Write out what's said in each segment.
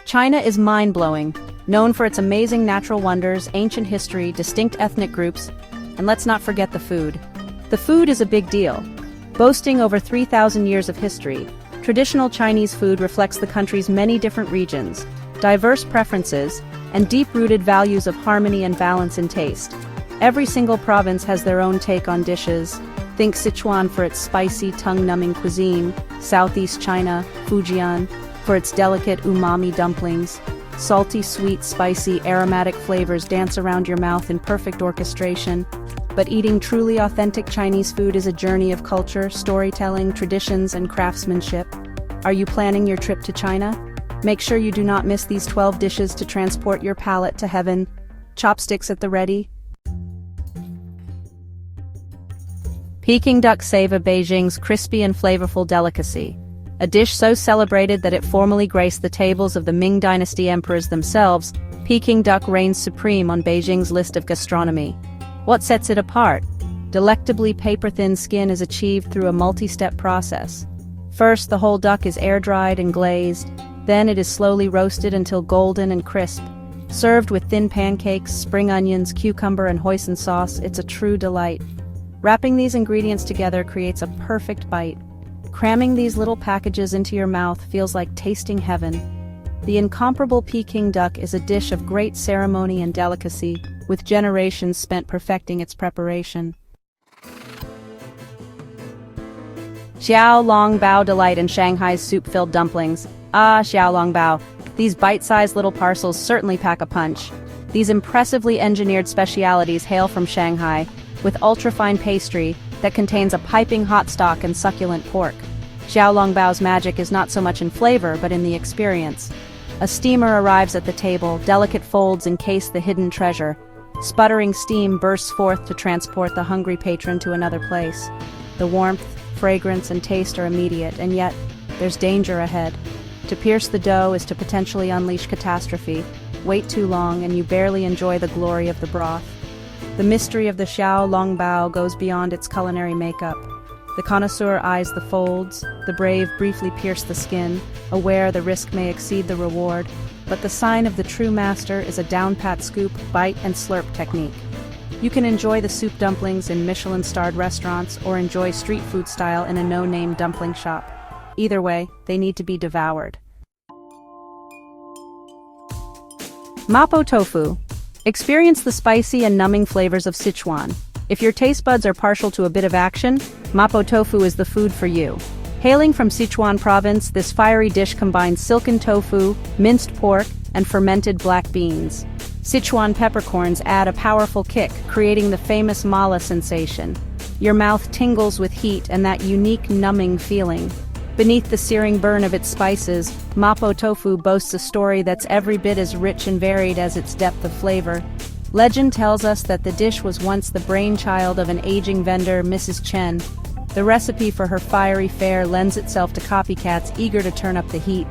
China is mind-blowing, known for its amazing natural wonders, ancient history, distinct ethnic groups, and let's not forget the food. The food is a big deal. Boasting over 3,000 years of history, traditional Chinese food reflects the country's many different regions, diverse preferences, and deep-rooted values of harmony and balance in taste. Every single province has their own take on dishes. Think Sichuan for its spicy, tongue-numbing cuisine, Southeast China, Fujian, for its delicate umami dumplings. Salty, sweet, spicy, aromatic flavors dance around your mouth in perfect orchestration. But eating truly authentic Chinese food is a journey of culture, storytelling, traditions, and craftsmanship. Are you planning your trip to China? Make sure you do not miss these 12 dishes to transport your palate to heaven. Chopsticks at the ready. Peking Duck savor, Beijing's crispy and flavorful delicacy. A dish so celebrated that it formally graced the tables of the Ming Dynasty emperors themselves, Peking Duck reigns supreme on Beijing's list of gastronomy. What sets it apart? Delectably paper-thin skin is achieved through a multi-step process. First, the whole duck is air-dried and glazed. Then it is slowly roasted until golden and crisp. Served with thin pancakes, spring onions, cucumber, and hoisin sauce, it's a true delight. Wrapping these ingredients together creates a perfect bite. Cramming these little packages into your mouth feels like tasting heaven. The incomparable Peking duck is a dish of great ceremony and delicacy, with generations spent perfecting its preparation. Xiao Long Bao delight in Shanghai's soup-filled dumplings. Ah, Xiao Long Bao. These bite-sized little parcels certainly pack a punch. These impressively engineered specialities hail from Shanghai, with ultra-fine pastry that contains a piping hot stock and succulent pork. Xiao Long Bao's magic is not so much in flavor, but in the experience. A steamer arrives at the table, delicate folds encase the hidden treasure. Sputtering steam bursts forth to transport the hungry patron to another place. The warmth, fragrance, and taste are immediate, and yet, there's danger ahead. To pierce the dough is to potentially unleash catastrophe. Wait too long, and you barely enjoy the glory of the broth. The mystery of the Xiao Long Bao goes beyond its culinary makeup. The connoisseur eyes the folds, the brave briefly pierce the skin, aware the risk may exceed the reward, but the sign of the true master is a down-pat scoop, bite, and slurp technique. You can enjoy the soup dumplings in Michelin-starred restaurants or enjoy street food style in a no-name dumpling shop. Either way, they need to be devoured. Mapo Tofu. Experience the spicy and numbing flavors of Sichuan. If your taste buds are partial to a bit of action, Mapo Tofu is the food for you. Hailing from Sichuan province, this fiery dish combines silken tofu, minced pork, and fermented black beans. Sichuan peppercorns add a powerful kick, creating the famous mala sensation. Your mouth tingles with heat and that unique numbing feeling. Beneath the searing burn of its spices, Mapo Tofu boasts a story that's every bit as rich and varied as its depth of flavor. Legend tells us that the dish was once the brainchild of an aging vendor, Mrs. Chen. The recipe for her fiery fare lends itself to copycats eager to turn up the heat.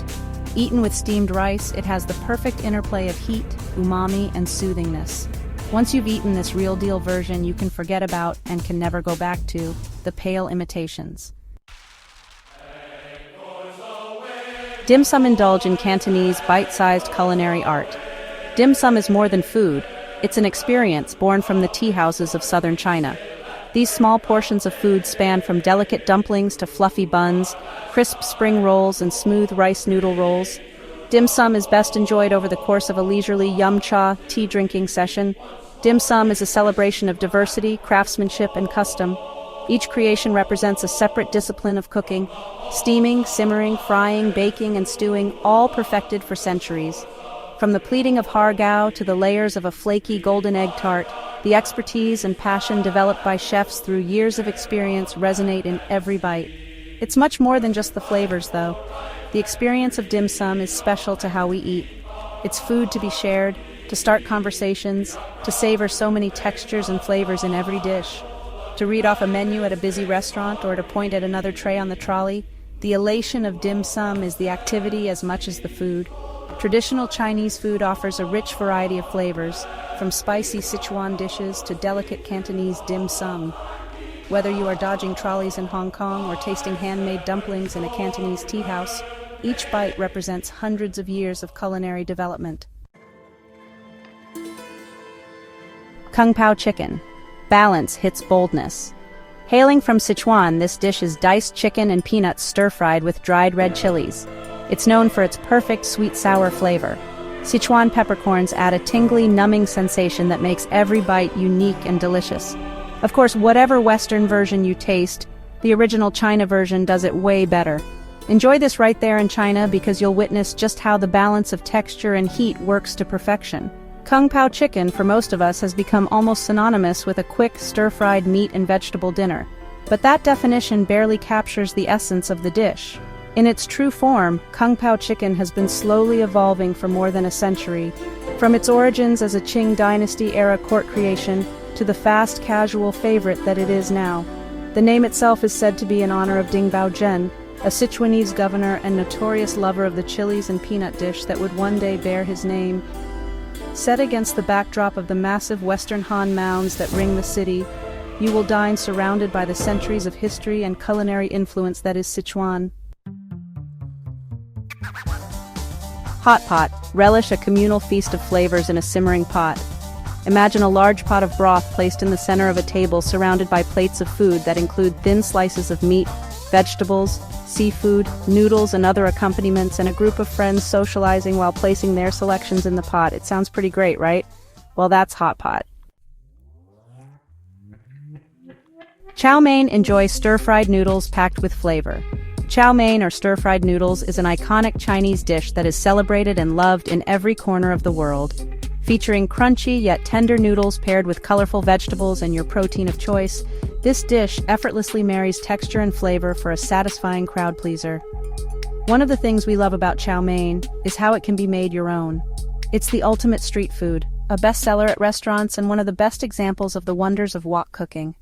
Eaten with steamed rice, it has the perfect interplay of heat, umami, and soothingness. Once you've eaten this real-deal version, you can forget about, and can never go back to, the pale imitations. Dim sum. Indulge in Cantonese bite-sized culinary art. Dim sum is more than food. It's an experience born from the tea houses of southern China. These small portions of food span from delicate dumplings to fluffy buns, crisp spring rolls, and smooth rice noodle rolls. Dim sum is best enjoyed over the course of a leisurely yum-cha tea-drinking session. Dim sum is a celebration of diversity, craftsmanship, and custom. Each creation represents a separate discipline of cooking. Steaming, simmering, frying, baking, and stewing, all perfected for centuries. From the pleating of har gow to the layers of a flaky golden egg tart, the expertise and passion developed by chefs through years of experience resonate in every bite. It's much more than just the flavors, though. The experience of dim sum is special to how we eat. It's food to be shared, to start conversations, to savor so many textures and flavors in every dish. To read off a menu at a busy restaurant or to point at another tray on the trolley, the elation of dim sum is the activity as much as the food. Traditional Chinese food offers a rich variety of flavors, from spicy Sichuan dishes to delicate Cantonese dim sum. Whether you are dodging trolleys in Hong Kong or tasting handmade dumplings in a Cantonese tea house, Each bite represents hundreds of years of culinary development. Kung Pao Chicken. Balance hits boldness. Hailing from Sichuan, this dish is diced chicken and peanuts stir-fried with dried red chilies. It's known for its perfect sweet-sour flavor. Sichuan peppercorns add a tingly, numbing sensation that makes every bite unique and delicious. Of course, whatever Western version you taste, the original China version does it way better. Enjoy this right there in China because you'll witness just how the balance of texture and heat works to perfection. Kung Pao chicken, for most of us, has become almost synonymous with a quick, stir-fried meat and vegetable dinner. But that definition barely captures the essence of the dish. In its true form, Kung Pao chicken has been slowly evolving for more than a century. From its origins as a Qing dynasty-era court creation to the fast, casual favorite that it is now. The name itself is said to be in honor of Ding Baozhen, a Sichuanese governor and notorious lover of the chilies and peanut dish that would one day bear his name. Set against the backdrop of the massive Western Han mounds that ring the city, you will dine surrounded by the centuries of history and culinary influence that is Sichuan. Hot pot. Relish a communal feast of flavors in a simmering pot. Imagine a large pot of broth placed in the center of a table surrounded by plates of food that include thin slices of meat, vegetables, seafood, noodles, and other accompaniments, and a group of friends socializing while placing their selections in the pot. It sounds pretty great, right? Well, that's hot pot. Chow mein. Enjoy stir-fried noodles packed with flavor. Chow mein, or stir-fried noodles, is an iconic Chinese dish that is celebrated and loved in every corner of the world. Featuring crunchy yet tender noodles paired with colorful vegetables and your protein of choice, this dish effortlessly marries texture and flavor for a satisfying crowd pleaser. One of the things we love about chow mein is how it can be made your own. It's the ultimate street food, a bestseller at restaurants and one of the best examples of the wonders of wok cooking.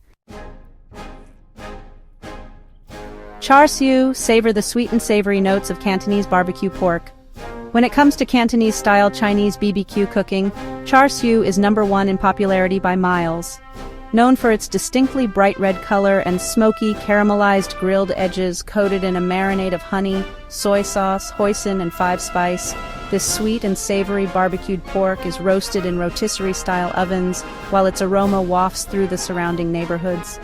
Char siu. Savor the sweet and savory notes of Cantonese barbecue pork. When it comes to Cantonese-style Chinese BBQ cooking, char siu is #1 in popularity by miles. Known for its distinctly bright red color and smoky, caramelized grilled edges coated in a marinade of honey, soy sauce, hoisin, and 5-spice, this sweet and savory barbecued pork is roasted in rotisserie-style ovens while its aroma wafts through the surrounding neighborhoods.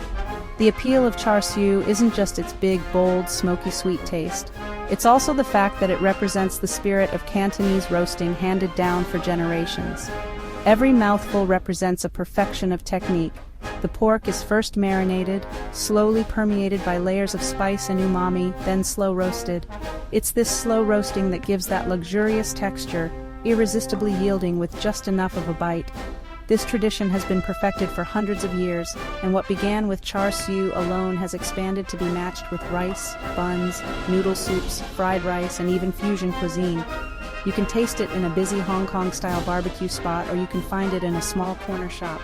The appeal of char siu isn't just its big, bold, smoky sweet taste. It's also the fact that it represents the spirit of Cantonese roasting handed down for generations. Every mouthful represents a perfection of technique. The pork is first marinated, slowly permeated by layers of spice and umami, then slow roasted. It's this slow roasting that gives that luxurious texture, irresistibly yielding with just enough of a bite. This tradition has been perfected for hundreds of years, and what began with char siu alone has expanded to be matched with rice, buns, noodle soups, fried rice, and even fusion cuisine. You can taste it in a busy Hong Kong-style barbecue spot, or you can find it in a small corner shop.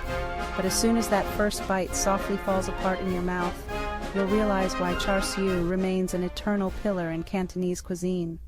But as soon as that first bite softly falls apart in your mouth, you'll realize why char siu remains an eternal pillar in Cantonese cuisine.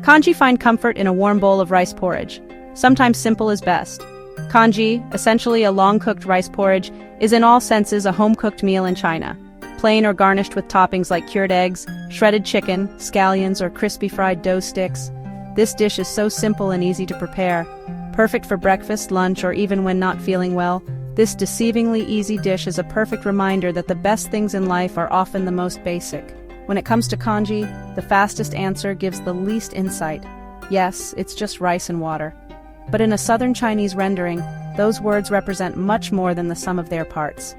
Congee. Find comfort in a warm bowl of rice porridge. Sometimes simple is best. Congee, essentially a long-cooked rice porridge, is in all senses a home-cooked meal in China. Plain or garnished with toppings like cured eggs, shredded chicken, scallions, or crispy fried dough sticks. This dish is so simple and easy to prepare. Perfect for breakfast, lunch, or even when not feeling well, this deceivingly easy dish is a perfect reminder that the best things in life are often the most basic. When it comes to congee, the fastest answer gives the least insight. Yes, it's just rice and water. But in a southern Chinese rendering, those words represent much more than the sum of their parts.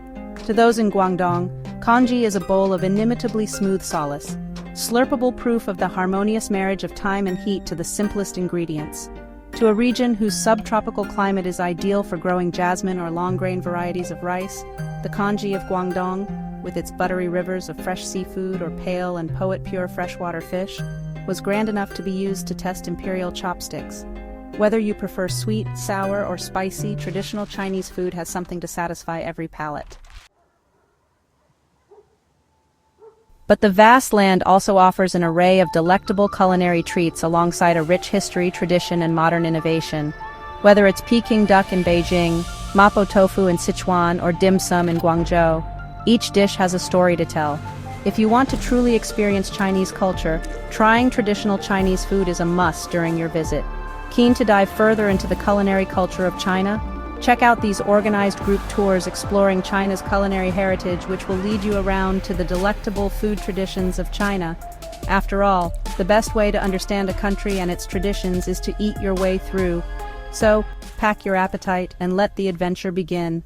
To those in Guangdong, congee is a bowl of inimitably smooth solace, slurpable proof of the harmonious marriage of time and heat to the simplest ingredients. To a region whose subtropical climate is ideal for growing jasmine or long-grain varieties of rice, the congee of Guangdong, with its buttery rivers of fresh seafood or pale and poet-pure freshwater fish, was grand enough to be used to test imperial chopsticks. Whether you prefer sweet, sour, or spicy, traditional Chinese food has something to satisfy every palate. But the vast land also offers an array of delectable culinary treats alongside a rich history, tradition, and modern innovation. Whether it's Peking Duck in Beijing, Mapo Tofu in Sichuan, or dim sum in Guangzhou, each dish has a story to tell. If you want to truly experience Chinese culture, trying traditional Chinese food is a must during your visit. Keen to dive further into the culinary culture of China? Check out these organized group tours exploring China's culinary heritage, which will lead you around to the delectable food traditions of China. After all, the best way to understand a country and its traditions is to eat your way through. So, pack your appetite and let the adventure begin.